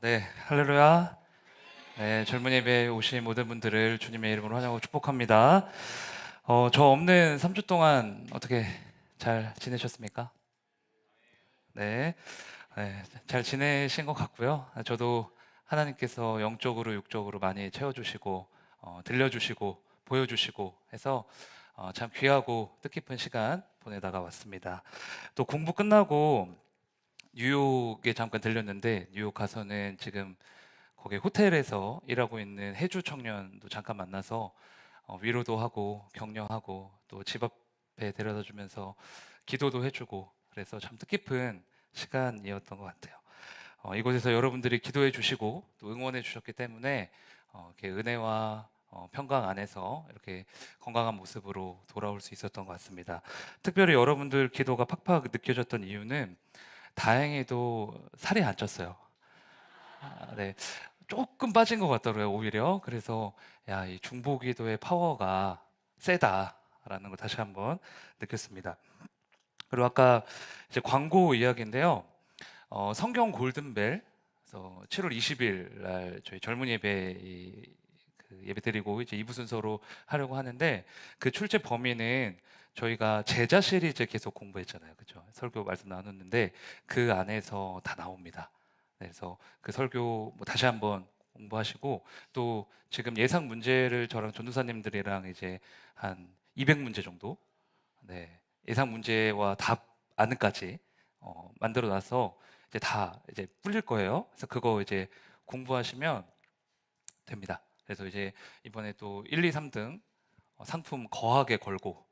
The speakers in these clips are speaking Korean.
네, 할렐루야. 네, 젊은 예배에 오신 모든 분들을 주님의 이름으로 환영하고 축복합니다. 저 없는 3주 동안 어떻게 잘 지내셨습니까? 네, 잘 지내신 것 같고요. 저도 하나님께서 영적으로, 육적으로 많이 채워주시고, 들려주시고, 보여주시고 해서 참 귀하고 뜻깊은 시간 보내다가 왔습니다. 또 공부 끝나고 뉴욕에 잠깐 들렸는데, 뉴욕 가서는 지금 거기 호텔에서 일하고 있는 해주 청년도 잠깐 만나서 위로도 하고 격려하고 또 집 앞에 데려다 주면서 기도도 해주고 그래서 참 뜻깊은 시간이었던 것 같아요. 이곳에서 여러분들이 기도해 주시고 또 응원해 주셨기 때문에 이렇게 은혜와 평강 안에서 이렇게 건강한 모습으로 돌아올 수 있었던 것 같습니다. 특별히 여러분들 기도가 팍팍 느껴졌던 이유는 다행히도 살이 안 쪘어요. 네. 조금 빠진 것 같더라고요, 오히려. 그래서 야, 이 중보기도의 파워가 세다라는 걸 다시 한번 느꼈습니다. 그리고 아까 이제 광고 이야기인데요. 성경 골든벨, 그래서 7월 20일 날 저희 젊은 예배 그 예배 드리고 이제 2부 순서로 하려고 하는데 그 출제 범위는 저희가 제자 시리즈 계속 공부했잖아요. 그죠? 설교 말씀 나눴는데 그 안에서 다 나옵니다. 네, 그래서 그 설교 뭐 다시 한번 공부하시고 또 지금 예상 문제를 저랑 전도사님들이랑 이제 한 200문제 정도 네, 예상 문제와 답 안까지 만들어 놔서 이제 다 이제 풀릴 거예요. 그래서 그거 이제 공부하시면 됩니다. 그래서 이제 이번에 또 1, 2, 3등 상품 거하게 걸고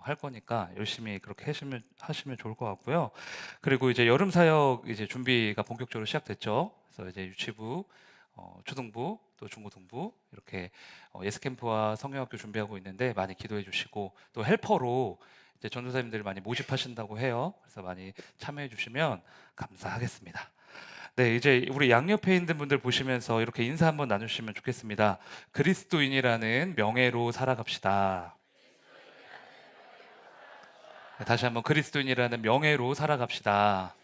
할 거니까 열심히 그렇게 하시면 좋을 것 같고요. 그리고 이제 여름 사역 이제 준비가 본격적으로 시작됐죠. 그래서 이제 유치부, 초등부, 또 중고등부 이렇게 예스 캠프와 성경학교 준비하고 있는데 많이 기도해 주시고 또 헬퍼로 이제 전도사님들 많이 모집하신다고 해요. 그래서 많이 참여해 주시면 감사하겠습니다. 네, 이제 우리 양옆에 있는 분들 보시면서 이렇게 인사 한번 나누시면 좋겠습니다. 그리스도인이라는 명예로 살아갑시다. 네, 다시 한번 그리스도인이라는 명예로 살아갑시다.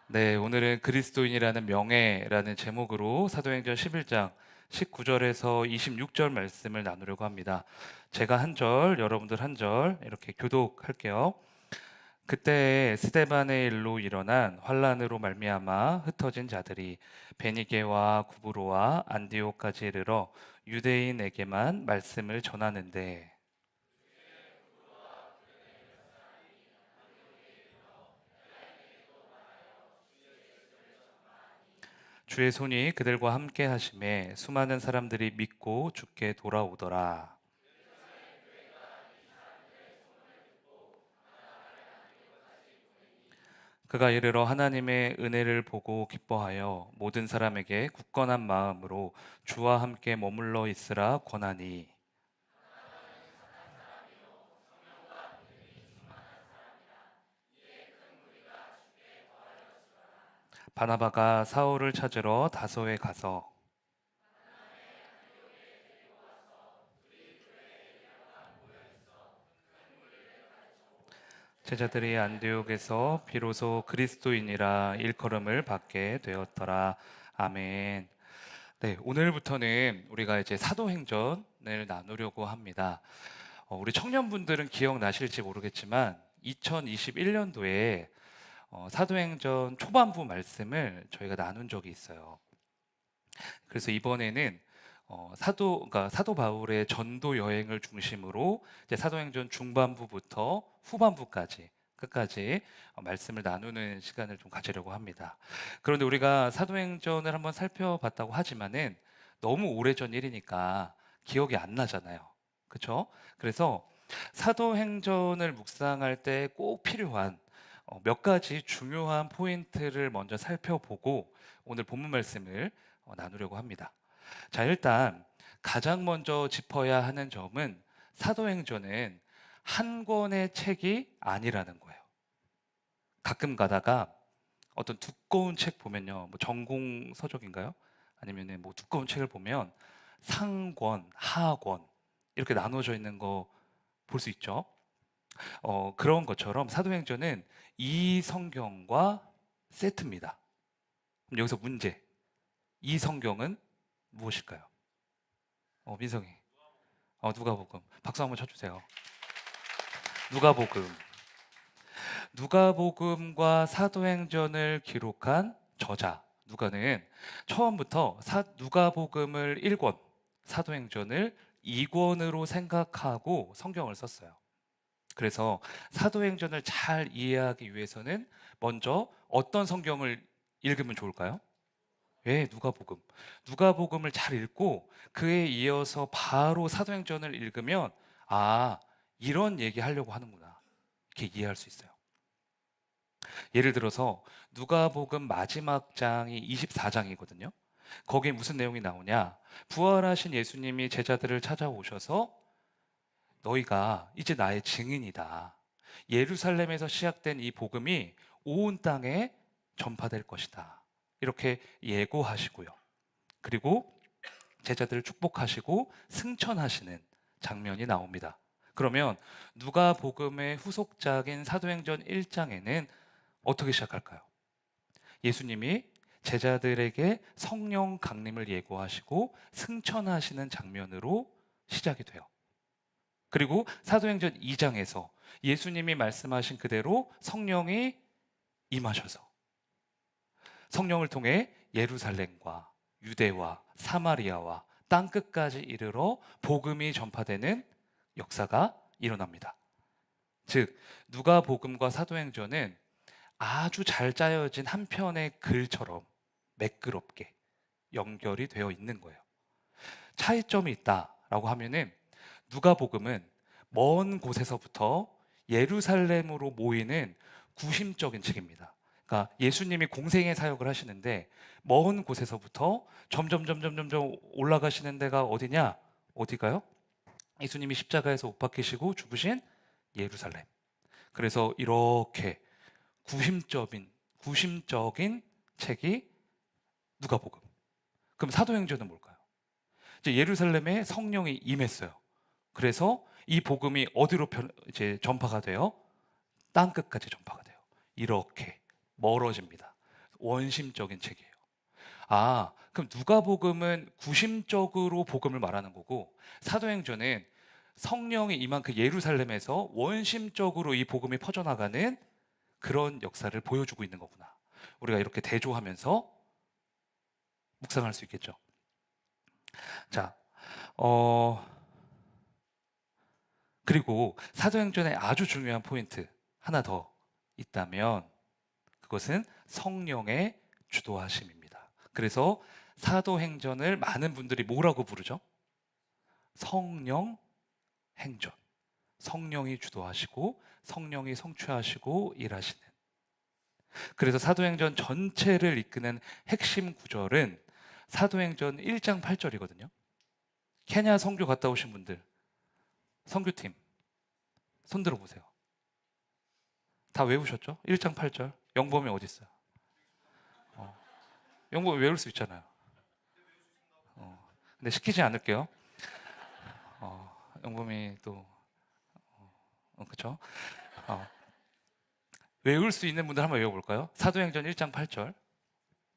네, 오늘은 그리스도인이라는 명예라는 제목으로 사도행전 11장 19절에서 26절 말씀을 나누려고 합니다. 제가 한 절, 여러분들 한 절 이렇게 교독할게요. 그때 스데반의 일로 일어난 환란으로 말미암아 흩어진 자들이 베니게와 구브로와 안디오까지 이르러 유대인에게만 말씀을 전하는데 주의 손이 그들과 함께 하심에 수많은 사람들이 믿고 주께 돌아오더라. 그가 이르러 하나님의 은혜를 보고 기뻐하여 모든 사람에게 굳건한 마음으로 주와 함께 머물러 있으라 권하니 바나바가 사울을 찾으러 다소에 가서 제자들이 안디옥에서 비로소 그리스도인이라 일컬음을 받게 되었더라. 아멘. 네, 오늘부터는 우리가 이제 사도행전을 나누려고 합니다. 우리 청년분들은 기억나실지 모르겠지만 2021년도에 사도행전 초반부 말씀을 저희가 나눈 적이 있어요. 그래서 이번에는 그러니까 사도 바울의 전도 여행을 중심으로 이제 사도행전 중반부부터 후반부까지 끝까지 말씀을 나누는 시간을 좀 가지려고 합니다. 그런데 우리가 사도행전을 한번 살펴봤다고 하지만은 너무 오래전 일이니까 기억이 안 나잖아요. 그렇죠? 그래서 사도행전을 묵상할 때 꼭 필요한 몇 가지 중요한 포인트를 먼저 살펴보고 오늘 본문 말씀을 나누려고 합니다. 자, 일단 가장 먼저 짚어야 하는 점은 사도행전은 한 권의 책이 아니라는 거예요. 가끔 가다가 어떤 두꺼운 책 보면요, 뭐 전공 서적인가요? 아니면 뭐 두꺼운 책을 보면 상권, 하권 이렇게 나눠져 있는 거 볼 수 있죠. 그런 것처럼 사도행전은 이 성경과 세트입니다. 그럼 여기서 문제. 이 성경은 무엇일까요? 민성이. 누가복음. 박수 한번 쳐주세요. 누가복음. 누가복음과 사도행전을 기록한 저자 누가는 처음부터 누가복음을 1권, 사도행전을 2권으로 생각하고 성경을 썼어요. 그래서 사도행전을 잘 이해하기 위해서는 먼저 어떤 성경을 읽으면 좋을까요? 왜 누가복음. 누가복음을 잘 읽고 그에 이어서 바로 사도행전을 읽으면 이런 얘기 하려고 하는구나. 이렇게 이해할 수 있어요. 예를 들어서 누가복음 마지막 장이 24장이거든요. 거기에 무슨 내용이 나오냐? 부활하신 예수님이 제자들을 찾아오셔서 너희가 이제 나의 증인이다. 예루살렘에서 시작된 이 복음이 온 땅에 전파될 것이다. 이렇게 예고하시고요. 그리고 제자들을 축복하시고 승천하시는 장면이 나옵니다. 그러면 누가복음의 후속작인 사도행전 1장에는 어떻게 시작할까요? 예수님이 제자들에게 성령 강림을 예고하시고 승천하시는 장면으로 시작이 돼요. 그리고 사도행전 2장에서 예수님이 말씀하신 그대로 성령이 임하셔서 성령을 통해 예루살렘과 유대와 사마리아와 땅끝까지 이르러 복음이 전파되는 역사가 일어납니다. 즉 누가복음과 사도행전은 아주 잘 짜여진 한 편의 글처럼 매끄럽게 연결이 되어 있는 거예요. 차이점이 있다라고 하면은 누가복음은 먼 곳에서부터 예루살렘으로 모이는 구심적인 책입니다. 그러니까 예수님이 공생의 사역을 하시는데 먼 곳에서부터 점점 올라가시는 데가 어디냐? 어디가요? 예수님이 십자가에서 못 박히시고 죽으신 예루살렘. 그래서 이렇게 구심적인 책이 누가복음. 그럼 사도행전은 뭘까요? 이제 예루살렘에 성령이 임했어요. 그래서 이 복음이 어디로 이제 전파가 돼요? 땅 끝까지 전파가 돼요. 이렇게 멀어집니다. 원심적인 책이에요. 그럼 누가복음은 구심적으로 복음을 말하는 거고 사도행전은 성령이 임한 그 예루살렘에서 원심적으로 이 복음이 퍼져나가는 그런 역사를 보여주고 있는 거구나. 우리가 이렇게 대조하면서 묵상할 수 있겠죠. 자, 그리고 사도행전에 아주 중요한 포인트 하나 더 있다면 그것은 성령의 주도하심입니다. 그래서 사도행전을 많은 분들이 뭐라고 부르죠? 성령 행전. 성령이 주도하시고 성령이 성취하시고 일하시는. 그래서 사도행전 전체를 이끄는 핵심 구절은 사도행전 1장 8절이거든요. 케냐 선교 갔다 오신 분들, 선교팀 손 들어보세요. 다 외우셨죠? 1장 8절. 영범이 어디 있어요? 영범이 외울 수 있잖아요. 근데 시키지 않을게요. 영범이 또 그렇죠? 외울 수 있는 분들 한번 외워볼까요? 사도행전 1장 8절.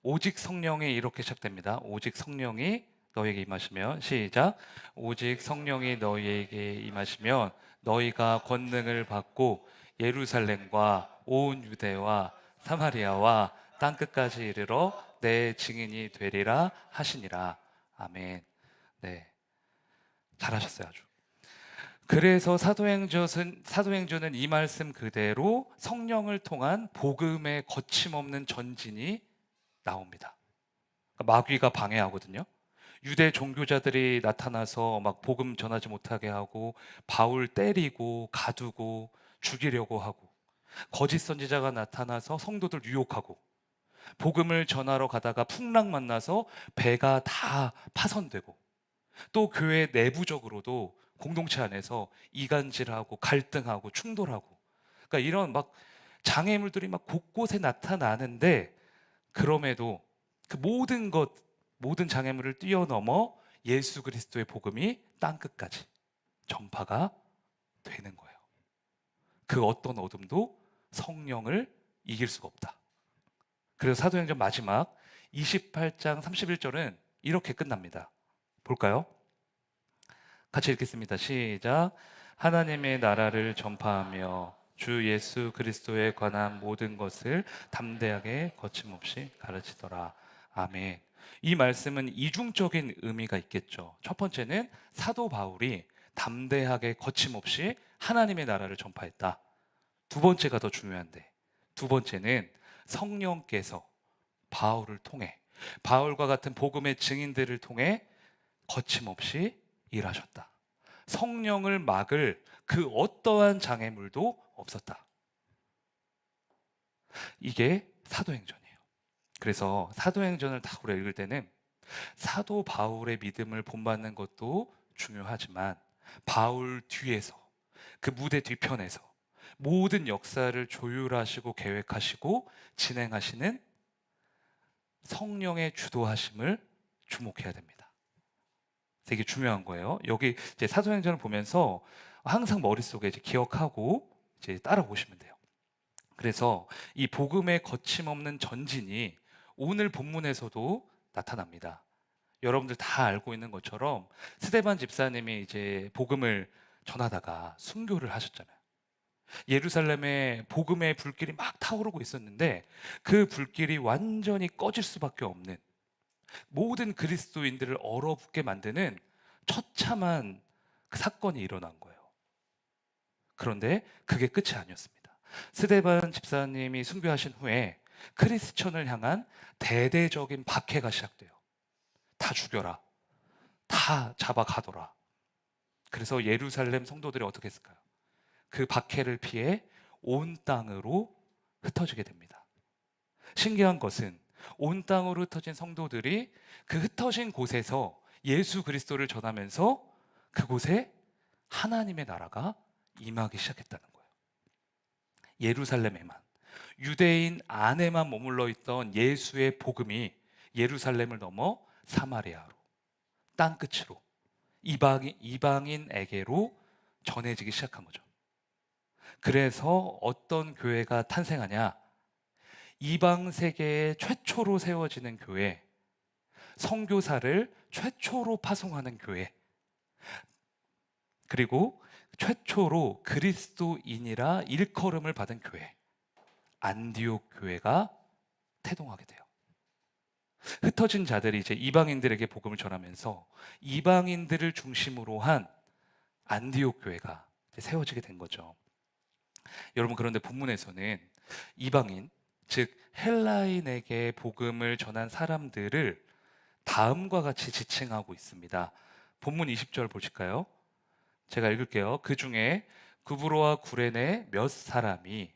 오직 성령이 이렇게 시작됩니다. 오직 성령이 너에게 임하시면 시작. 오직 성령이 너희에게 임하시면 너희가 권능을 받고 예루살렘과 온 유대와 사마리아와 땅끝까지 이르러 내 증인이 되리라 하시니라. 아멘. 네, 잘하셨어요 아주. 그래서 사도행전은 이 말씀 그대로 성령을 통한 복음의 거침없는 전진이 나옵니다. 마귀가 방해하거든요. 유대 종교자들이 나타나서 막 복음 전하지 못하게 하고 바울 때리고 가두고 죽이려고 하고 거짓 선지자가 나타나서 성도들 유혹하고 복음을 전하러 가다가 풍랑 만나서 배가 다 파손되고 또 교회 내부적으로도 공동체 안에서 이간질하고 갈등하고 충돌하고 그러니까 이런 막 장애물들이 막 곳곳에 나타나는데 그럼에도 그 모든 장애물을 뛰어넘어 예수 그리스도의 복음이 땅끝까지 전파가 되는 거예요. 그 어떤 어둠도 성령을 이길 수가 없다. 그래서 사도행전 마지막 28장 31절은 이렇게 끝납니다. 볼까요? 같이 읽겠습니다. 시작. 하나님의 나라를 전파하며 주 예수 그리스도에 관한 모든 것을 담대하게 거침없이 가르치더라. 아멘. 이 말씀은 이중적인 의미가 있겠죠. 첫 번째는 사도 바울이 담대하게 거침없이 하나님의 나라를 전파했다. 두 번째가 더 중요한데, 두 번째는 성령께서 바울을 통해, 바울과 같은 복음의 증인들을 통해 거침없이 일하셨다. 성령을 막을 그 어떠한 장애물도 없었다. 이게 사도행전이에요. 그래서 사도행전을 다 우리가 읽을 때는 사도 바울의 믿음을 본받는 것도 중요하지만 바울 뒤에서, 그 무대 뒤편에서 모든 역사를 조율하시고 계획하시고 진행하시는 성령의 주도하심을 주목해야 됩니다. 되게 중요한 거예요. 여기 이제 사도행전을 보면서 항상 머릿속에 이제 기억하고 이제 따라오시면 돼요. 그래서 이 복음의 거침없는 전진이 오늘 본문에서도 나타납니다. 여러분들 다 알고 있는 것처럼 스데반 집사님이 이제 복음을 전하다가 순교를 하셨잖아요. 예루살렘에 복음의 불길이 막 타오르고 있었는데 그 불길이 완전히 꺼질 수밖에 없는, 모든 그리스도인들을 얼어붙게 만드는 처참한 그 사건이 일어난 거예요. 그런데 그게 끝이 아니었습니다. 스데반 집사님이 순교하신 후에 크리스천을 향한 대대적인 박해가 시작돼요. 다 죽여라, 다 잡아가더라. 그래서 예루살렘 성도들이 어떻게 했을까요? 그 박해를 피해 온 땅으로 흩어지게 됩니다. 신기한 것은 온 땅으로 흩어진 성도들이 그 흩어진 곳에서 예수 그리스도를 전하면서 그곳에 하나님의 나라가 임하기 시작했다는 거예요. 예루살렘에만, 유대인 안에만 머물러 있던 예수의 복음이 예루살렘을 넘어 사마리아로, 땅끝으로, 이방인에게로 전해지기 시작한 거죠. 그래서 어떤 교회가 탄생하냐? 이방 세계에 최초로 세워지는 교회, 선교사를 최초로 파송하는 교회, 그리고 최초로 그리스도인이라 일컬음을 받은 교회, 안디옥 교회가 태동하게 돼요. 흩어진 자들이 이제 이방인들에게 복음을 전하면서 이방인들을 중심으로 한 안디옥 교회가 세워지게 된 거죠. 여러분, 그런데 본문에서는 이방인, 즉 헬라인에게 복음을 전한 사람들을 다음과 같이 지칭하고 있습니다. 본문 20절 보실까요? 제가 읽을게요. 그 중에 구브로와 구레네 몇 사람이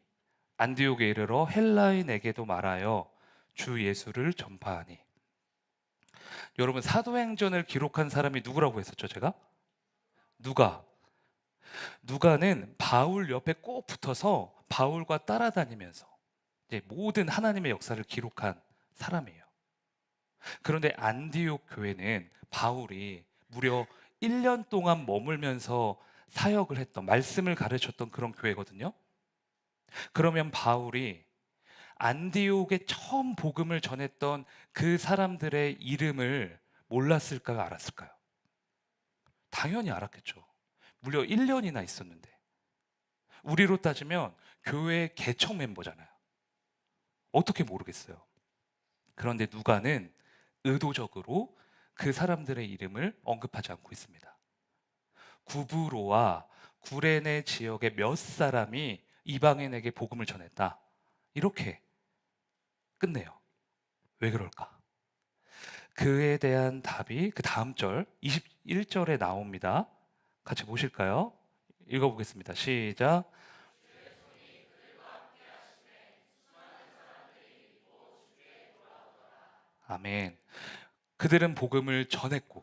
안디옥에 이르러 헬라인에게도 말하여 주 예수를 전파하니. 여러분, 사도행전을 기록한 사람이 누구라고 했었죠? 제가? 누가는 바울 옆에 꼭 붙어서 바울과 따라다니면서 이제 모든 하나님의 역사를 기록한 사람이에요. 그런데 안디옥 교회는 바울이 무려 1년 동안 머물면서 사역을 했던, 말씀을 가르쳤던 그런 교회거든요. 그러면 바울이 안디옥에 처음 복음을 전했던 그 사람들의 이름을 몰랐을까요? 알았을까요? 당연히 알았겠죠. 무려 1년이나 있었는데. 우리로 따지면 교회 개척 멤버잖아요. 어떻게 모르겠어요. 그런데 누가는 의도적으로 그 사람들의 이름을 언급하지 않고 있습니다. 구브로와 구레네 지역의 몇 사람이 이방인에게 복음을 전했다, 이렇게 끝내요. 왜 그럴까? 그에 대한 답이 그 다음 절 21절에 나옵니다. 같이 보실까요? 읽어보겠습니다. 시작. 아멘. 그들은 복음을 전했고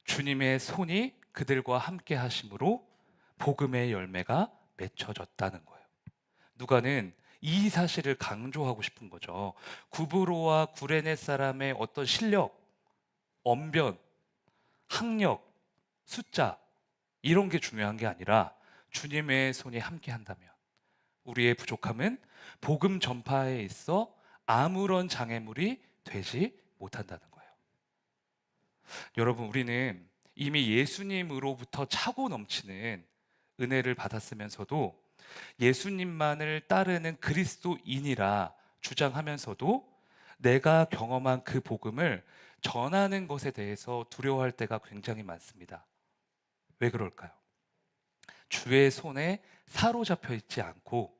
주님의 손이 그들과 함께 하심으로 복음의 열매가 맺혀졌다는 거예요. 누가는 이 사실을 강조하고 싶은 거죠. 구브로와 구레네 사람의 어떤 실력, 언변, 학력, 숫자, 이런 게 중요한 게 아니라 주님의 손이 함께 한다면 우리의 부족함은 복음 전파에 있어 아무런 장애물이 되지 못한다는 거예요. 여러분, 우리는 이미 예수님으로부터 차고 넘치는 은혜를 받았으면서도 예수님만을 따르는 그리스도인이라 주장하면서도 내가 경험한 그 복음을 전하는 것에 대해서 두려워할 때가 굉장히 많습니다. 왜 그럴까요? 주의 손에 사로잡혀 있지 않고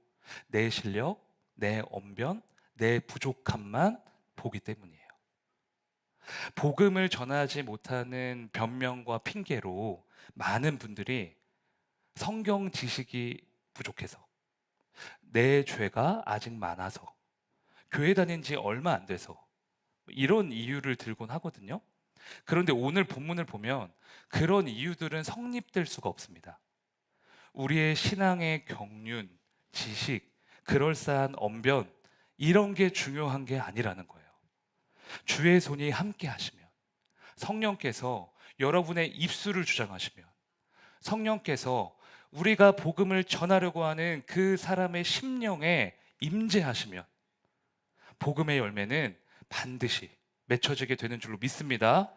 내 실력, 내 언변, 내 부족함만 보기 때문이에요. 복음을 전하지 못하는 변명과 핑계로 많은 분들이 성경 지식이 부족해서, 내 죄가 아직 많아서, 교회 다닌 지 얼마 안 돼서 이런 이유를 들곤 하거든요. 그런데 오늘 본문을 보면 그런 이유들은 성립될 수가 없습니다. 우리의 신앙의 경륜, 지식, 그럴싸한 언변, 이런 게 중요한 게 아니라는 거예요. 주의 손이 함께 하시면, 성령께서 여러분의 입술을 주장하시면, 성령께서 우리가 복음을 전하려고 하는 그 사람의 심령에 임재하시면 복음의 열매는 반드시 맺혀지게 되는 줄로 믿습니다.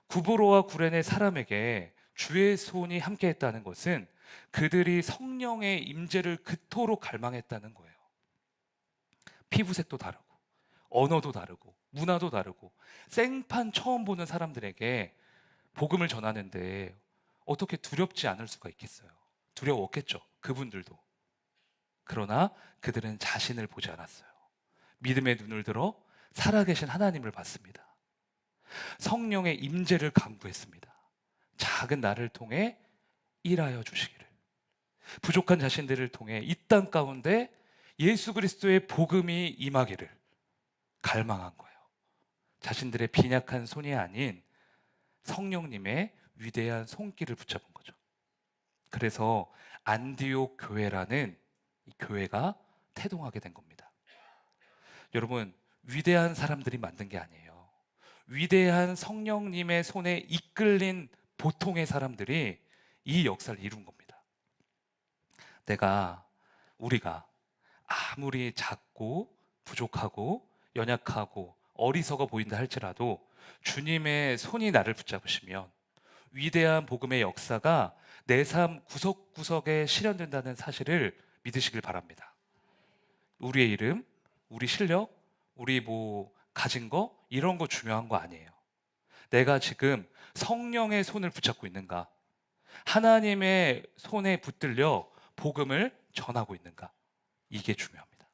구브로와 구레네 사람에게 주의 손이 함께했다는 것은 그들이 성령의 임재를 그토록 갈망했다는 거예요. 피부색도 다르고 언어도 다르고 문화도 다르고 생판 처음 보는 사람들에게 복음을 전하는데 어떻게 두렵지 않을 수가 있겠어요? 두려웠겠죠, 그분들도. 그러나 그들은 자신을 보지 않았어요. 믿음의 눈을 들어 살아계신 하나님을 봤습니다. 성령의 임재를 간구했습니다. 작은 나를 통해 일하여 주시기를, 부족한 자신들을 통해 이 땅 가운데 예수 그리스도의 복음이 임하기를 갈망한 거예요. 자신들의 빈약한 손이 아닌 성령님의 위대한 손길을 붙잡은 거죠. 그래서 안디옥 교회라는 이 교회가 태동하게 된 겁니다. 여러분, 위대한 사람들이 만든 게 아니에요. 위대한 성령님의 손에 이끌린 보통의 사람들이 이 역사를 이룬 겁니다. 우리가 아무리 작고 부족하고 연약하고 어리석어 보인다 할지라도 주님의 손이 나를 붙잡으시면 위대한 복음의 역사가 내 삶 구석구석에 실현된다는 사실을 믿으시길 바랍니다. 우리의 이름, 우리 실력, 우리 가진 거, 이런 거 중요한 거 아니에요. 내가 지금 성령의 손을 붙잡고 있는가? 하나님의 손에 붙들려 복음을 전하고 있는가? 이게 중요합니다.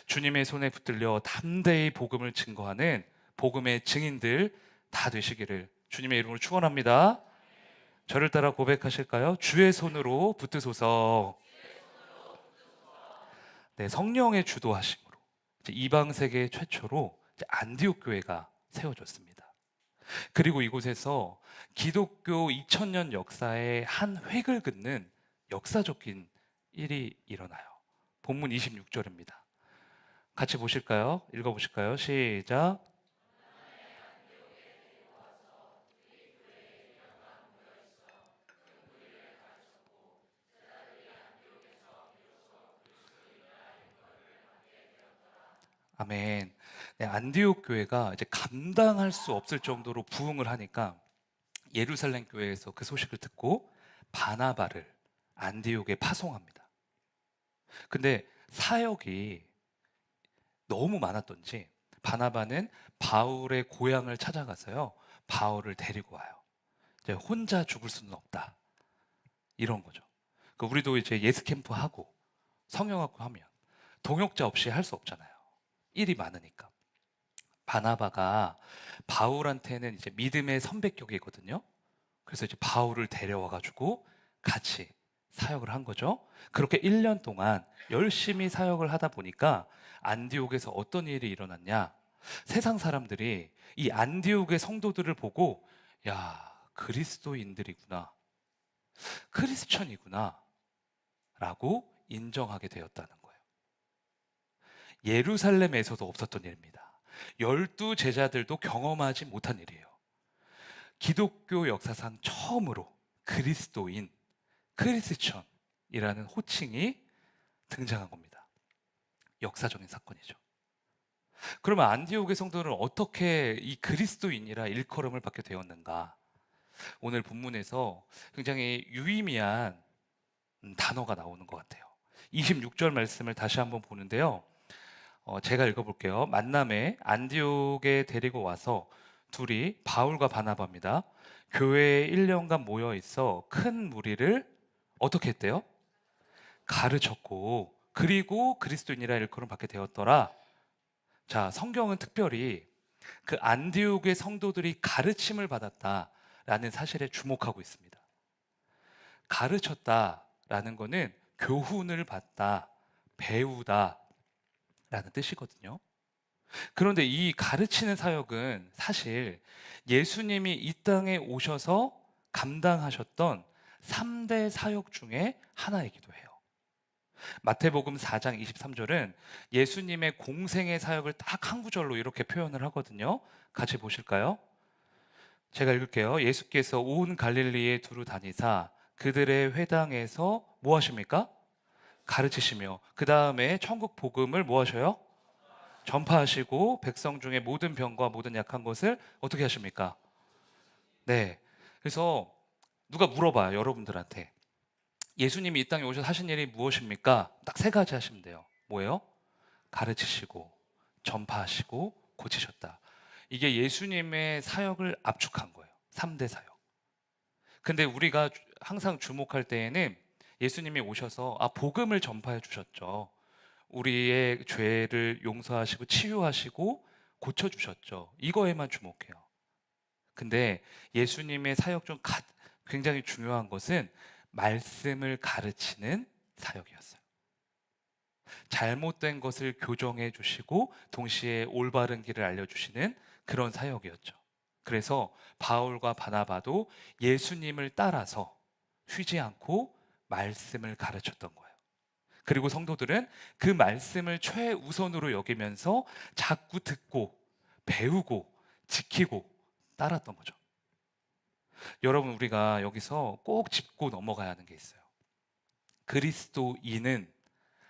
주님의 손에 붙들려 담대히 복음을 증거하는 복음의 증인들 다 되시기를 주님의 이름으로 축원합니다. 저를 따라 고백하실까요? 주의 손으로 붙드소서. 네, 성령의 주도하심으로 이방 세계 최초로 안디옥 교회가 세워졌습니다. 그리고 이곳에서 기독교 2000년 역사의 한 획을 긋는 역사적인 일이 일어나요. 본문 26절입니다. 같이 보실까요? 읽어보실까요? 시작. 아멘. 네, 안디옥 교회가 이제 감당할 수 없을 정도로 부흥을 하니까 예루살렘 교회에서 그 소식을 듣고 바나바를 안디옥에 파송합니다. 근데 사역이 너무 많았던지 바나바는 바울의 고향을 찾아가서요, 바울을 데리고 와요. 이제 혼자 죽을 수는 없다, 이런 거죠. 우리도 이제 예스 캠프 하고 성령학교 하면 동역자 없이 할 수 없잖아요. 일이 많으니까. 바나바가 바울한테는 이제 믿음의 선배격이거든요. 그래서 이제 바울을 데려와 가지고 같이 사역을 한 거죠. 그렇게 1년 동안 열심히 사역을 하다 보니까 안디옥에서 어떤 일이 일어났냐? 세상 사람들이 이 안디옥의 성도들을 보고, 야, 그리스도인들이구나, 크리스천이구나 라고 인정하게 되었다는 거예요. 예루살렘에서도 없었던 일입니다. 12 제자들도 경험하지 못한 일이에요. 기독교 역사상 처음으로 그리스도인, 크리스천이라는 호칭이 등장한 겁니다. 역사적인 사건이죠. 그러면 안디옥의 성도는 어떻게 이 그리스도인이라 일컬음을 받게 되었는가? 오늘 본문에서 굉장히 유의미한 단어가 나오는 것 같아요. 26절 말씀을 다시 한번 보는데요. 제가 읽어볼게요. 만남에 안디옥에 데리고 와서 둘이 바울과 바나바입니다. 교회에 1년간 모여 있어 큰 무리를 어떻게 했대요? 가르쳤고 그리고 그리스도인이라 일컬음 받게 되었더라. 자, 성경은 특별히 그 안디옥의 성도들이 가르침을 받았다라는 사실에 주목하고 있습니다. 가르쳤다라는 거는 교훈을 받다, 배우다라는 뜻이거든요. 그런데 이 가르치는 사역은 사실 예수님이 이 땅에 오셔서 감당하셨던 3대 사역 중에 하나이기도 해요. 마태복음 4장 23절은 예수님의 공생의 사역을 딱 한 구절로 이렇게 표현을 하거든요. 같이 보실까요? 제가 읽을게요. 예수께서 온 갈릴리에 두루 다니사 그들의 회당에서 뭐 하십니까? 가르치시며 그 다음에 천국 복음을 뭐 하셔요? 전파하시고 백성 중에 모든 병과 모든 약한 것을 어떻게 하십니까? 네. 그래서 누가 물어봐요, 여러분들한테. 예수님이 이 땅에 오셔서 하신 일이 무엇입니까? 딱 세 가지 하시면 돼요. 뭐예요? 가르치시고 전파하시고 고치셨다. 이게 예수님의 사역을 압축한 거예요. 3대 사역. 근데 우리가 항상 주목할 때에는 예수님이 오셔서 복음을 전파해 주셨죠. 우리의 죄를 용서하시고 치유하시고 고쳐 주셨죠. 이거에만 주목해요. 근데 예수님의 사역 중 굉장히 중요한 것은 말씀을 가르치는 사역이었어요. 잘못된 것을 교정해 주시고 동시에 올바른 길을 알려주시는 그런 사역이었죠. 그래서 바울과 바나바도 예수님을 따라서 쉬지 않고 말씀을 가르쳤던 거예요. 그리고 성도들은 그 말씀을 최우선으로 여기면서 자꾸 듣고 배우고 지키고 따랐던 거죠. 여러분, 우리가 여기서 꼭 짚고 넘어가야 하는 게 있어요. 그리스도인은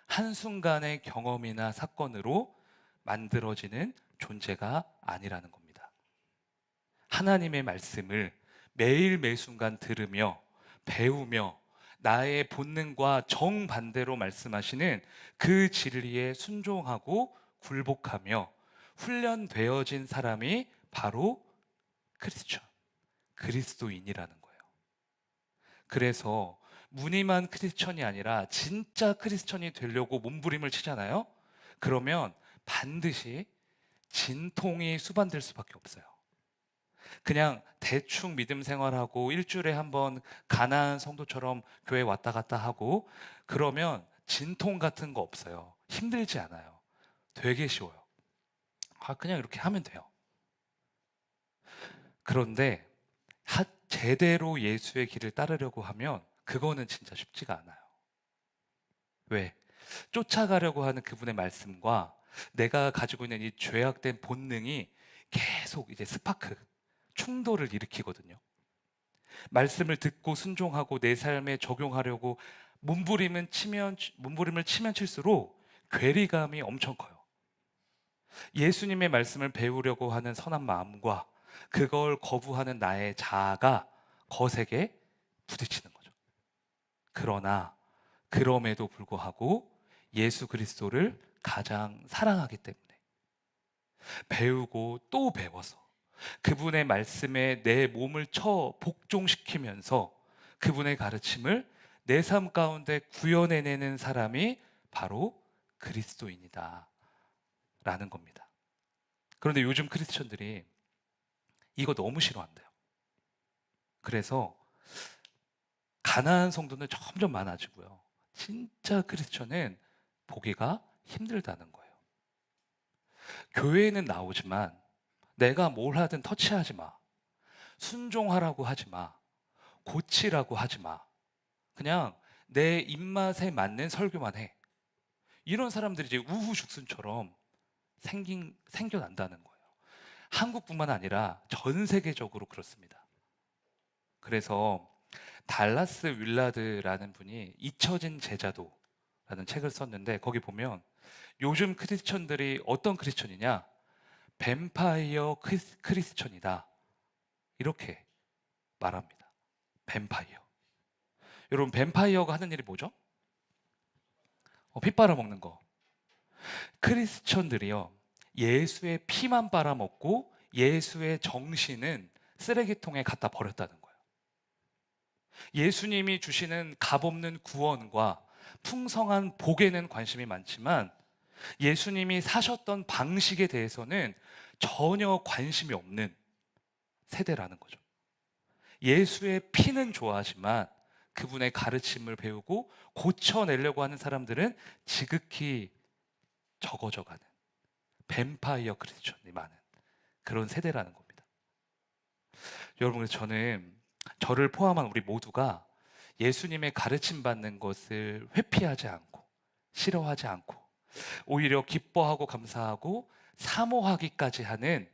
한순간의 경험이나 사건으로 만들어지는 존재가 아니라는 겁니다. 하나님의 말씀을 매일 매순간 들으며 배우며 나의 본능과 정반대로 말씀하시는 그 진리에 순종하고 굴복하며 훈련되어진 사람이 바로 크리스천, 그리스도인이라는 거예요. 그래서 무늬만 크리스천이 아니라 진짜 크리스천이 되려고 몸부림을 치잖아요. 그러면 반드시 진통이 수반될 수밖에 없어요. 그냥 대충 믿음 생활하고 일주일에 한 번 가난한 성도처럼 교회 왔다 갔다 하고 그러면 진통 같은 거 없어요. 힘들지 않아요. 되게 쉬워요. 그냥 이렇게 하면 돼요. 그런데 제대로 예수의 길을 따르려고 하면 그거는 진짜 쉽지가 않아요. 왜? 쫓아가려고 하는 그분의 말씀과 내가 가지고 있는 이 죄악된 본능이 계속 이제 충돌을 일으키거든요. 말씀을 듣고 순종하고 내 삶에 적용하려고 몸부림을 치면 칠수록 괴리감이 엄청 커요. 예수님의 말씀을 배우려고 하는 선한 마음과 그걸 거부하는 나의 자아가 거세게 부딪히는 거죠. 그러나 그럼에도 불구하고 예수 그리스도를 가장 사랑하기 때문에 배우고 또 배워서 그분의 말씀에 내 몸을 복종시키면서 그분의 가르침을 내 삶 가운데 구현해내는 사람이 바로 그리스도인이다 라는 겁니다. 그런데 요즘 크리스천들이 이거 너무 싫어한대요. 그래서 가난한 성도는 점점 많아지고요. 진짜 크리스천은 보기가 힘들다는 거예요. 교회에는 나오지만 내가 뭘 하든 터치하지 마. 순종하라고 하지 마. 고치라고 하지 마. 그냥 내 입맛에 맞는 설교만 해. 이런 사람들이 이제 우후죽순처럼 생겨난다는 거예요. 한국뿐만 아니라 전 세계적으로 그렇습니다. 그래서 달라스 윌라드라는 분이 잊혀진 제자도라는 책을 썼는데 거기 보면 요즘 크리스천들이 어떤 크리스천이냐? 뱀파이어 크리스천이다. 이렇게 말합니다. 뱀파이어. 여러분, 뱀파이어가 하는 일이 뭐죠? 피 빨아먹는 거. 크리스천들이요, 예수의 피만 빨아먹고 예수의 정신은 쓰레기통에 갖다 버렸다는 거예요. 예수님이 주시는 값없는 구원과 풍성한 복에는 관심이 많지만 예수님이 사셨던 방식에 대해서는 전혀 관심이 없는 세대라는 거죠. 예수의 피는 좋아하지만 그분의 가르침을 배우고 고쳐내려고 하는 사람들은 지극히 적어져가는 뱀파이어 크리스천이 많은 그런 세대라는 겁니다. 여러분, 저는 저를 포함한 우리 모두가 예수님의 가르침 받는 것을 회피하지 않고 싫어하지 않고 오히려 기뻐하고 감사하고 사모하기까지 하는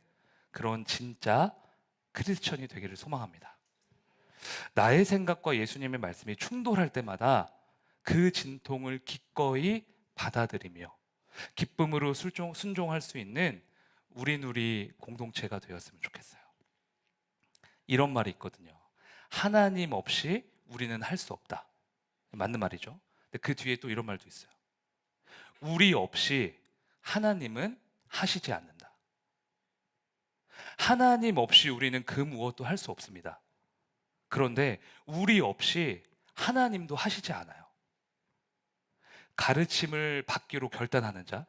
그런 진짜 크리스천이 되기를 소망합니다. 나의 생각과 예수님의 말씀이 충돌할 때마다 그 진통을 기꺼이 받아들이며 기쁨으로 순종할 수 있는 우리 공동체가 되었으면 좋겠어요. 이런 말이 있거든요. 하나님 없이 우리는 할 수 없다. 맞는 말이죠. 근데 그 뒤에 또 이런 말도 있어요. 우리 없이 하나님은 하시지 않는다. 하나님 없이 우리는 그 무엇도 할 수 없습니다. 그런데 우리 없이 하나님도 하시지 않아요. 가르침을 받기로 결단하는 자,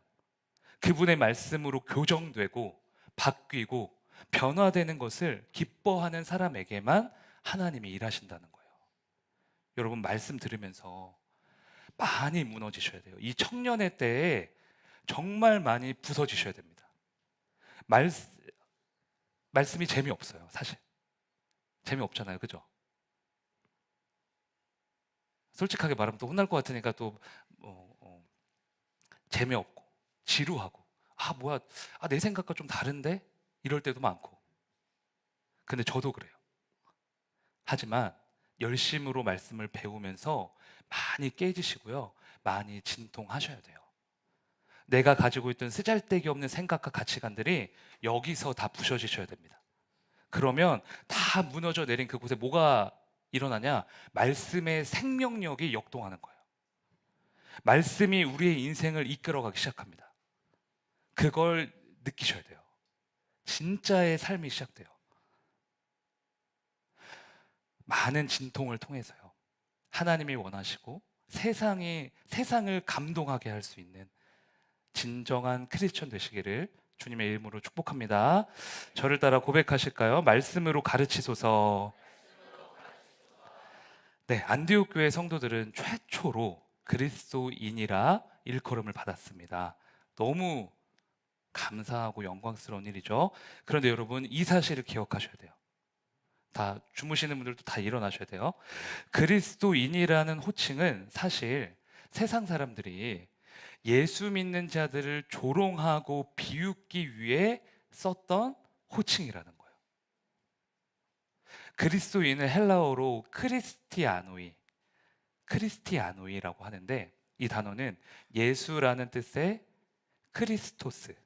그분의 말씀으로 교정되고 바뀌고 변화되는 것을 기뻐하는 사람에게만 하나님이 일하신다는 거예요. 여러분, 말씀 들으면서 많이 무너지셔야 돼요. 이 청년의 때에 정말 많이 부서지셔야 됩니다. 말씀이 재미없어요, 사실. 재미없잖아요, 그죠? 솔직하게 말하면 또 혼날 것 같으니까 또 재미없고 지루하고 뭐야, 내 생각과 좀 다른데? 이럴 때도 많고. 근데 저도 그래요. 하지만 열심으로 말씀을 배우면서 많이 깨지시고요, 많이 진통하셔야 돼요. 내가 가지고 있던 쓰잘데기 없는 생각과 가치관들이 여기서 다 부셔지셔야 됩니다. 그러면 다 무너져 내린 그곳에 뭐가 일어나냐? 말씀의 생명력이 역동하는 거예요. 말씀이 우리의 인생을 이끌어가기 시작합니다. 그걸 느끼셔야 돼요. 진짜의 삶이 시작돼요. 많은 진통을 통해서요, 하나님이 원하시고 세상을 감동하게 할 수 있는 진정한 크리스천 되시기를 주님의 이름으로 축복합니다. 저를 따라 고백하실까요? 말씀으로 가르치소서. 네, 안디옥 교회 성도들은 최초로 그리스도인이라 일컬음을 받았습니다. 너무 감사하고 영광스러운 일이죠. 그런데 여러분, 이 사실을 기억하셔야 돼요. 다 주무시는 분들도 다 일어나셔야 돼요. 그리스도인이라는 호칭은 사실 세상 사람들이 예수 믿는 자들을 조롱하고 비웃기 위해 썼던 호칭이라는 거예요. 그리스도인은 헬라어로 크리스티아노이라고 하는데, 이 단어는 예수라는 뜻의 크리스토스,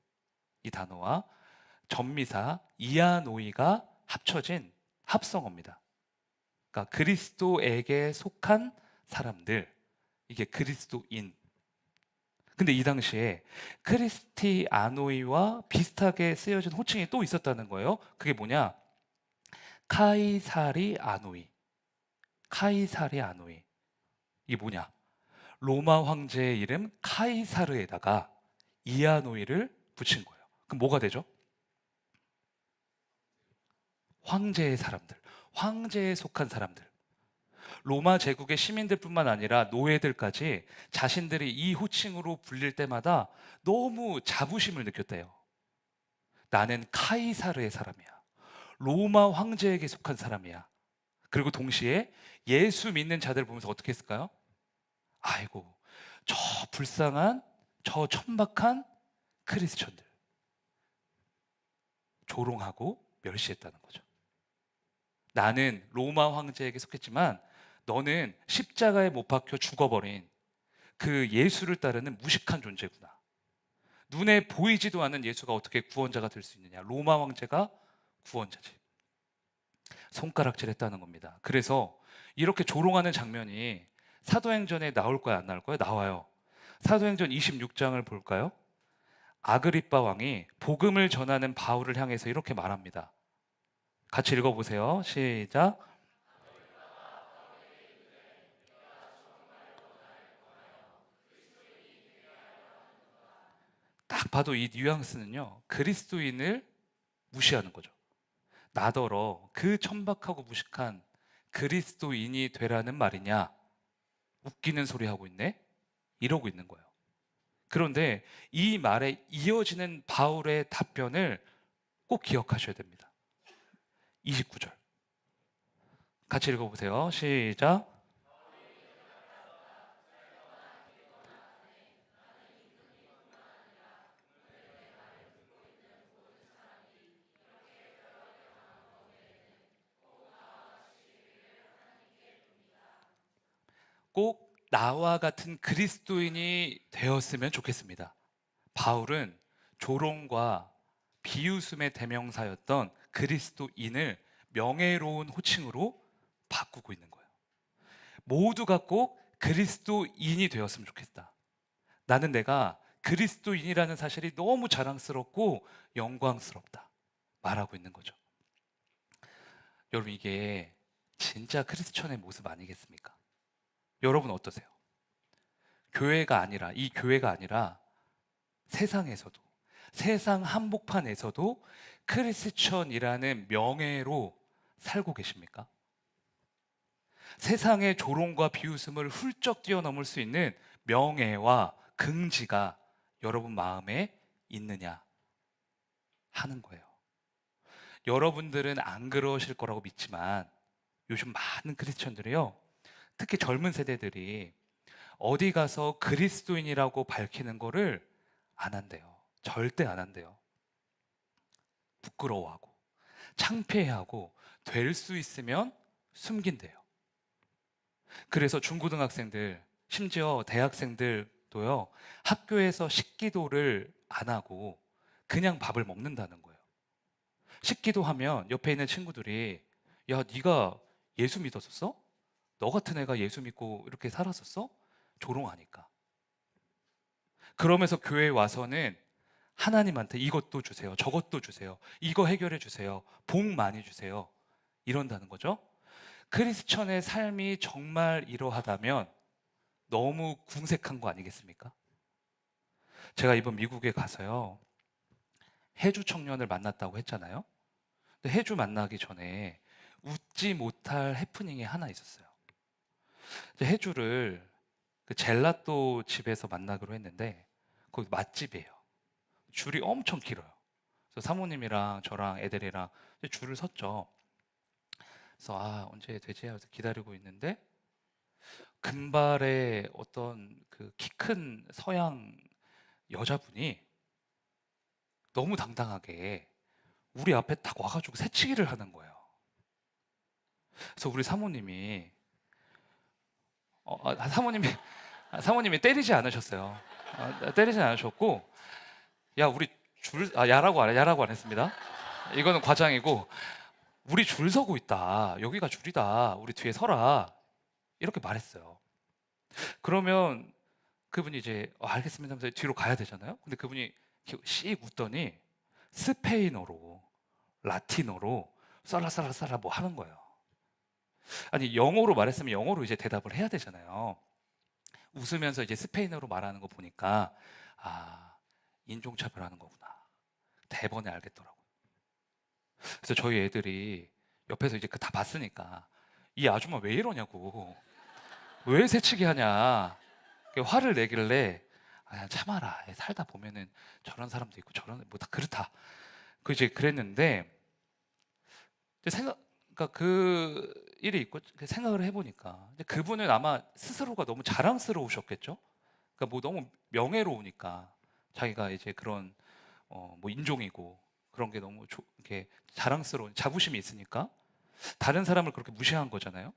이 단어와 전미사 이아노이가 합쳐진 합성어입니다. 그러니까 그리스도에게 속한 사람들, 이게 그리스도인. 근데 이 당시에 크리스티아노이와 비슷하게 쓰여진 호칭이 또 있었다는 거예요. 그게 뭐냐? 카이사리 아노이. 이게 뭐냐? 로마 황제의 이름 카이사르에다가 이아노이를 붙인 거예요. 그럼 뭐가 되죠? 황제의 사람들, 황제에 속한 사람들. 로마 제국의 시민들뿐만 아니라 노예들까지 자신들이 이 호칭으로 불릴 때마다 너무 자부심을 느꼈대요. 나는 카이사르의 사람이야. 로마 황제에게 속한 사람이야. 그리고 동시에 예수 믿는 자들 보면서 어떻게 했을까요? 아이고, 저 불쌍한, 저 천박한 크리스천들. 조롱하고 멸시했다는 거죠. 나는 로마 황제에게 속했지만 너는 십자가에 못 박혀 죽어버린 그 예수를 따르는 무식한 존재구나. 눈에 보이지도 않는 예수가 어떻게 구원자가 될 수 있느냐? 로마 황제가 구원자지. 손가락질했다는 겁니다. 그래서 이렇게 조롱하는 장면이 사도행전에 나올 거야, 안 나올 거야? 나와요. 사도행전 26장을 볼까요? 아그리빠 왕이 복음을 전하는 바울을 향해서 이렇게 말합니다. 같이 읽어보세요. 시작. 딱 봐도 이 뉘앙스는요, 그리스도인을 무시하는 거죠. 나더러 그 천박하고 무식한 그리스도인이 되라는 말이냐? 웃기는 소리 하고 있네? 이러고 있는 거예요. 그런데 이 말에 이어지는 바울의 답변을 꼭 기억하셔야 됩니다. 29절. 같이 읽어보세요. 시작. 꼭 나와 같은 그리스도인이 되었으면 좋겠습니다. 바울은 조롱과 비웃음의 대명사였던 그리스도인을 명예로운 호칭으로 바꾸고 있는 거예요. 모두가 꼭 그리스도인이 되었으면 좋겠다. 나는 내가 그리스도인이라는 사실이 너무 자랑스럽고 영광스럽다. 말하고 있는 거죠. 여러분, 이게 진짜 크리스천의 모습 아니겠습니까? 여러분 어떠세요? 이 교회가 아니라 세상에서도, 세상 한복판에서도 크리스천이라는 명예로 살고 계십니까? 세상의 조롱과 비웃음을 훌쩍 뛰어넘을 수 있는 명예와 긍지가 여러분 마음에 있느냐 하는 거예요. 여러분들은 안 그러실 거라고 믿지만 요즘 많은 크리스천들이요, 특히 젊은 세대들이 어디 가서 그리스도인이라고 밝히는 거를 안 한대요. 절대 안 한대요. 부끄러워하고 창피해하고 될 수 있으면 숨긴대요. 그래서 중고등학생들, 심지어 대학생들도요, 학교에서 식기도를 안 하고 그냥 밥을 먹는다는 거예요. 식기도 하면 옆에 있는 친구들이, 야, 네가 예수 믿었었어? 너 같은 애가 예수 믿고 이렇게 살았었어? 조롱하니까. 그러면서 교회에 와서는 하나님한테 이것도 주세요, 저것도 주세요, 이거 해결해 주세요, 복 많이 주세요, 이런다는 거죠. 크리스천의 삶이 정말 이러하다면 너무 궁색한 거 아니겠습니까? 제가 이번 미국에 가서요, 해주 청년을 만났다고 했잖아요. 근데 해주 만나기 전에 웃지 못할 해프닝이 하나 있었어요. 이제 해주를 그 젤라또 집에서 만나기로 했는데 거기 맛집이에요. 줄이 엄청 길어요. 그래서 사모님이랑 저랑 애들이랑 줄을 섰죠. 그래서 언제 되지? 하면서 기다리고 있는데 금발의 어떤 그 키 큰 서양 여자분이 너무 당당하게 우리 앞에 딱 와가지고 새치기를 하는 거예요. 그래서 우리 사모님이 사모님이 때리지 않으셨어요. 때리지 않으셨고, 야, 우리 야라고 안 했습니다. 이거는 과장이고, 우리 줄 서고 있다. 여기가 줄이다. 우리 뒤에 서라. 이렇게 말했어요. 그러면 그분이 이제 알겠습니다 하면서 뒤로 가야 되잖아요. 근데 그분이 씩 웃더니 스페인어로, 라틴어로 쌀라쌀라쌀라 뭐 하는 거예요. 아니, 영어로 말했으면 영어로 이제 대답을 해야 되잖아요. 웃으면서 이제 스페인어로 말하는 거 보니까 인종차별하는 거구나. 대번에 알겠더라고요. 그래서 저희 애들이 옆에서 이제 다 봤으니까 이 아줌마 왜 이러냐고, 왜 새치기 하냐 화를 내길래, 그냥 참아라, 살다 보면은 저런 사람도 있고 저런 뭐 다 그렇다. 그 이제 그랬는데 그러니까 그 일이 있고 생각을 해보니까 그분은 아마 스스로가 너무 자랑스러우셨겠죠. 그러니까 뭐 너무 명예로우니까 자기가 이제 그런 뭐 인종이고 그런 게 너무 이렇게 자랑스러운 자부심이 있으니까 다른 사람을 그렇게 무시한 거잖아요.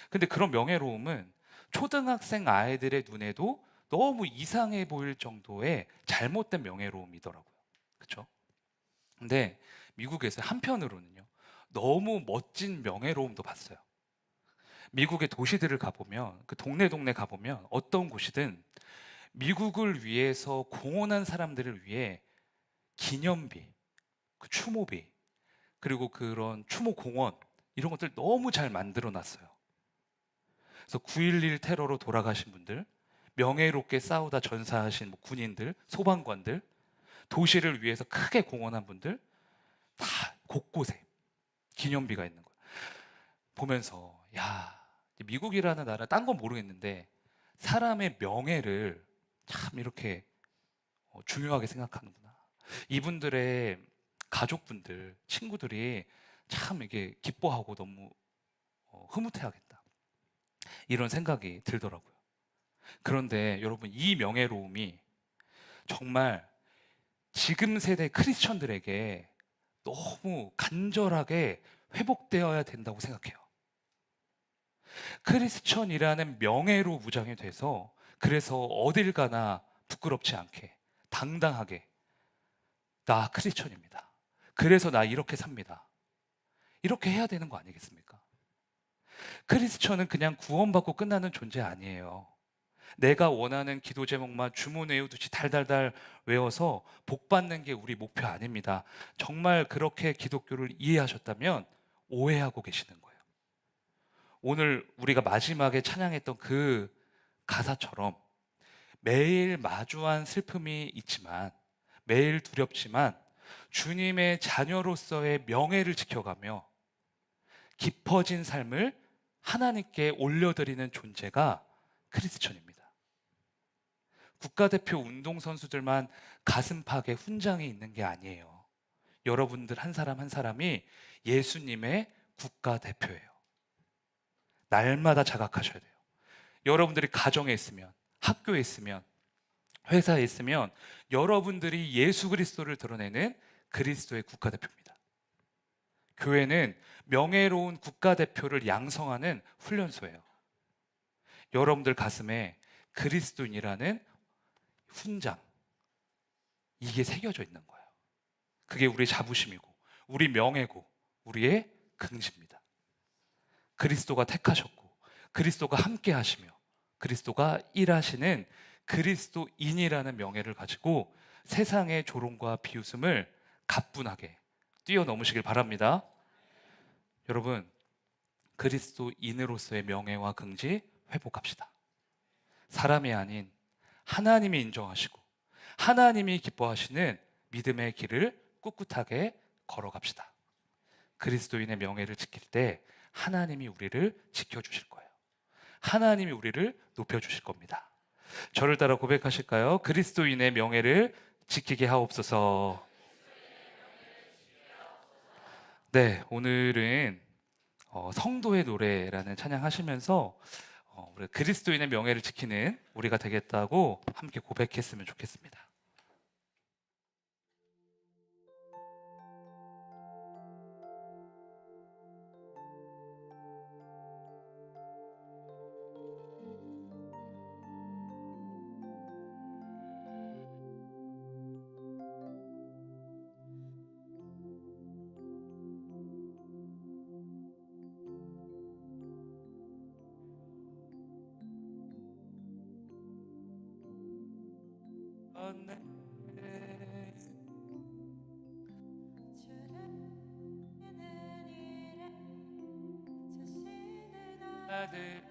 근데 그런 명예로움은 초등학생 아이들의 눈에도 너무 이상해 보일 정도의 잘못된 명예로움이더라고요. 그렇죠? 근데 미국에서 한편으로는요, 너무 멋진 명예로움도 봤어요. 미국의 도시들을 가보면, 그 동네 가보면 어떤 곳이든 미국을 위해서 공헌한 사람들을 위해 기념비, 그 추모비, 그리고 그런 추모 공원, 이런 것들 너무 잘 만들어 놨어요. 그래서 9.11 테러로 돌아가신 분들, 명예롭게 싸우다 전사하신 뭐 군인들, 소방관들, 도시를 위해서 크게 공헌한 분들, 다 곳곳에 기념비가 있는 거예요. 보면서, 야, 미국이라는 나라, 딴 건 모르겠는데, 사람의 명예를 참 이렇게 중요하게 생각하는구나. 이분들의 가족분들, 친구들이 참 이게 기뻐하고 너무 흐뭇해하겠다. 이런 생각이 들더라고요. 그런데 여러분, 이 명예로움이 정말 지금 세대 크리스천들에게 너무 간절하게 회복되어야 된다고 생각해요. 크리스천이라는 명예로 무장이 돼서 그래서 어딜 가나 부끄럽지 않게 당당하게 나 크리스천입니다. 그래서 나 이렇게 삽니다. 이렇게 해야 되는 거 아니겠습니까? 크리스천은 그냥 구원받고 끝나는 존재 아니에요. 내가 원하는 기도 제목만 주문 외우듯이 달달달 외워서 복 받는 게 우리 목표 아닙니다. 정말 그렇게 기독교를 이해하셨다면 오해하고 계시는 거예요. 오늘 우리가 마지막에 찬양했던 그 가사처럼 매일 마주한 슬픔이 있지만, 매일 두렵지만 주님의 자녀로서의 명예를 지켜가며 깊어진 삶을 하나님께 올려드리는 존재가 크리스천입니다. 국가대표 운동선수들만 가슴팍에 훈장이 있는 게 아니에요. 여러분들 한 사람 한 사람이 예수님의 국가대표예요. 날마다 자각하셔야 돼요. 여러분들이 가정에 있으면, 학교에 있으면, 회사에 있으면 여러분들이 예수 그리스도를 드러내는 그리스도의 국가대표입니다. 교회는 명예로운 국가대표를 양성하는 훈련소예요. 여러분들 가슴에 그리스도인이라는 훈장, 이게 새겨져 있는 거예요. 그게 우리의 자부심이고 우리 명예고 우리의 긍지입니다. 그리스도가 택하셨고 그리스도가 함께 하시며 그리스도가 일하시는 그리스도인이라는 명예를 가지고 세상의 조롱과 비웃음을 가뿐하게 뛰어넘으시길 바랍니다. 여러분, 그리스도인으로서의 명예와 긍지 회복합시다. 사람이 아닌 하나님이 인정하시고 하나님이 기뻐하시는 믿음의 길을 꿋꿋하게 걸어갑시다. 그리스도인의 명예를 지킬 때 하나님이 우리를 지켜주실 거예요. 하나님이 우리를 높여주실 겁니다. 저를 따라 고백하실까요? 그리스도인의 명예를 지키게 하옵소서. 네, 오늘은 성도의 노래라는 찬양하시면서 우리 그리스도인의 명예를 지키는 우리가 되겠다고 함께 고백했으면 좋겠습니다. 아들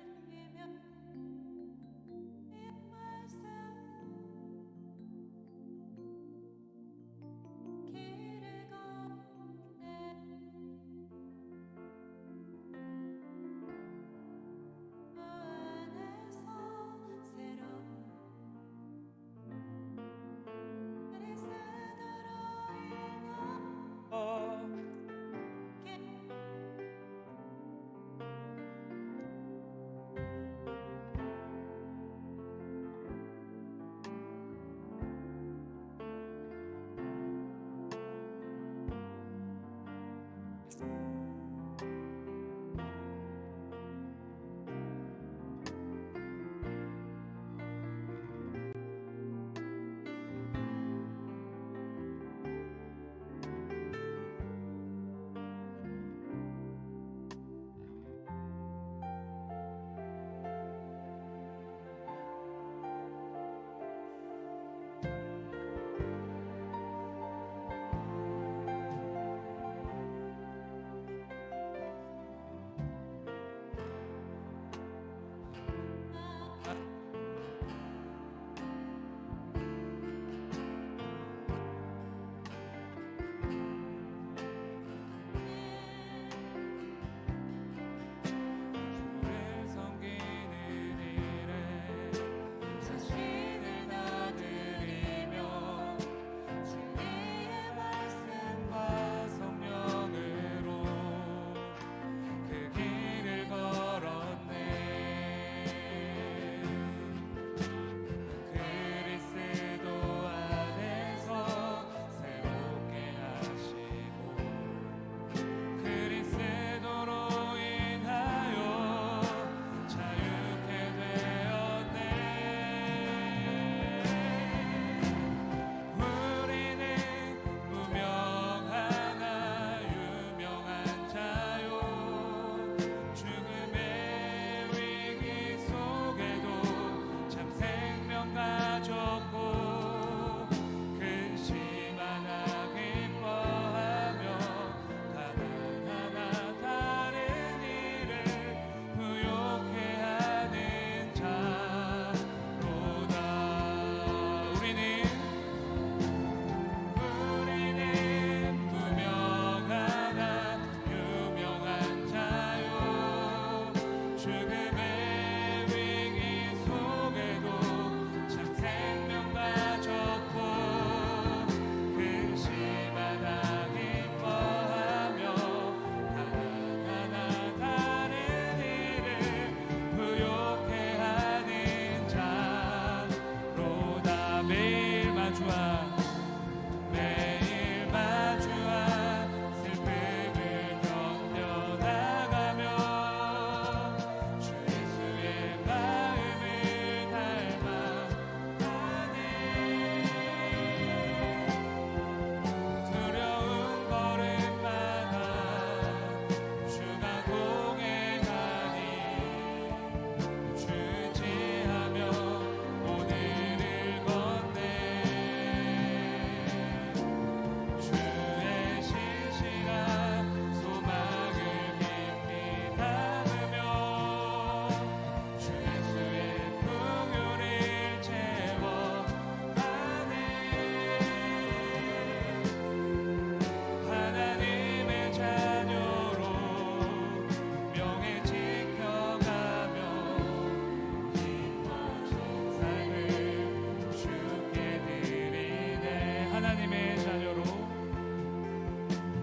하나님의 자녀로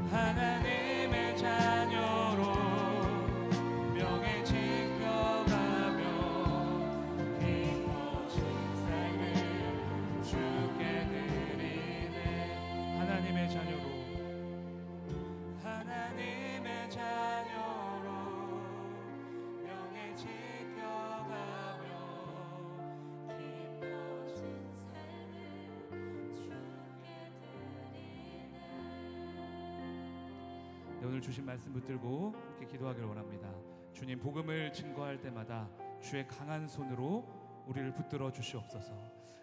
하나님의 자녀로 명예 지켜가며 기뻐진 삶을 주께 드리네. 하나님의 자녀로 하나님의 자녀로 명예 지켜가며 기뻐진 삶을 주께 드리네. 네, 오늘 주신 말씀 붙들고 함께 기도하기를 원합니다. 주님, 복음을 증거할 때마다 주의 강한 손으로 우리를 붙들어 주시옵소서.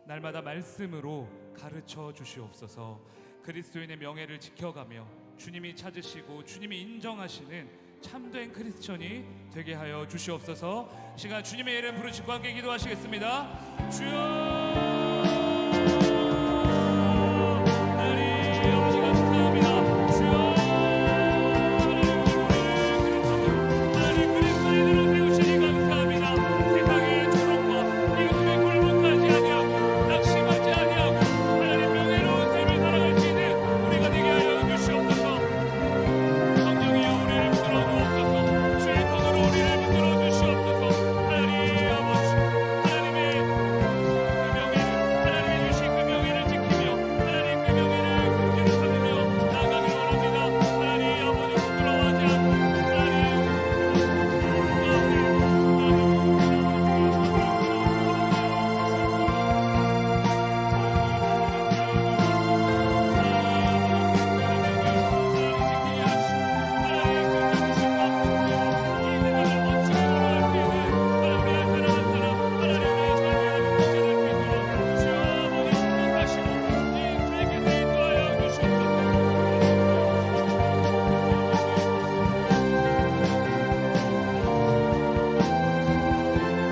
날마다 말씀으로 가르쳐 주시옵소서. 그리스도인의 명예를 지켜가며 주님이 찾으시고 주님이 인정하시는 참된 크리스천이 되게 하여 주시옵소서. 시간 주님의 이름 부르시고 함께 기도하시겠습니다. 주여